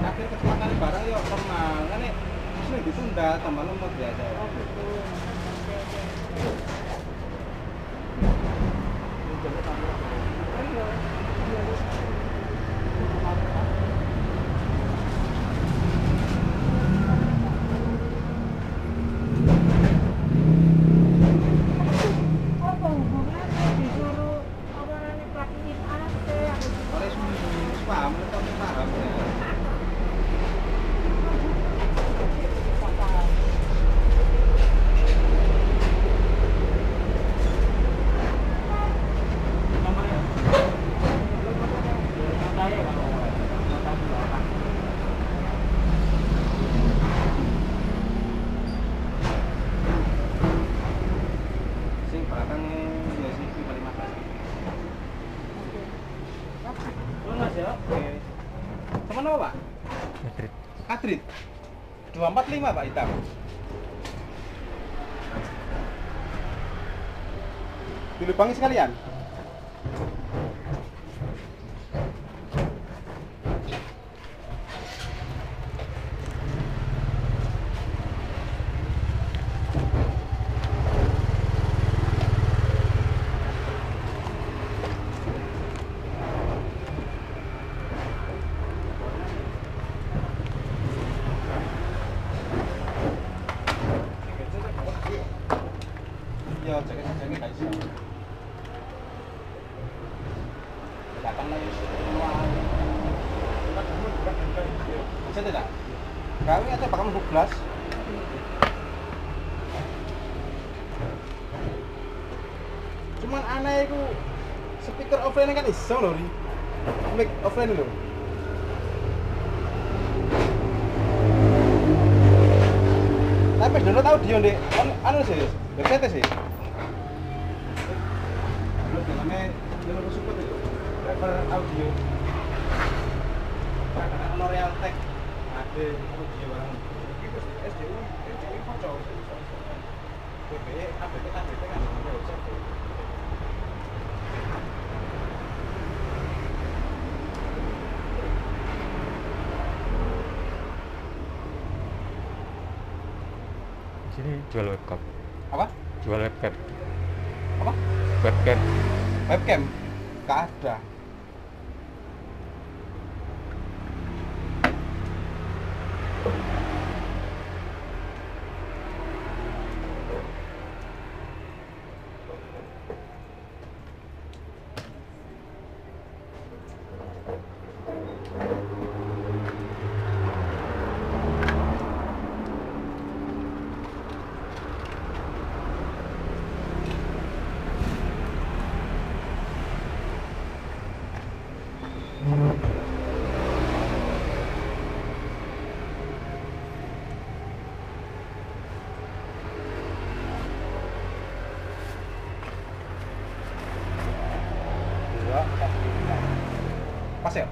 Akhir kesempatan barang ya normal kan nih sering ditunda tambah lemot biasa. Oh gitu. Sama nama Pak? Madrid. Madrid. 245 Pak hitam. Dilubangi sekalian. Ya, jaga-jaga guys. Datang lagi semua. Bisa tidak? Kami ada bakal 12. Cuman aneh itu speaker offline kan iso lho, Ri. Mic offline lho. Tapi download audio ndek anu sih, website sih. Namanya jalur support itu driver audio karena Realtek ada audio barang itu SDU kocok BBE ABT kan ada website di sini jual webcam. Apa? Jual webcam. Apa? Webcam. Webcam? Gak ada. Pas ya?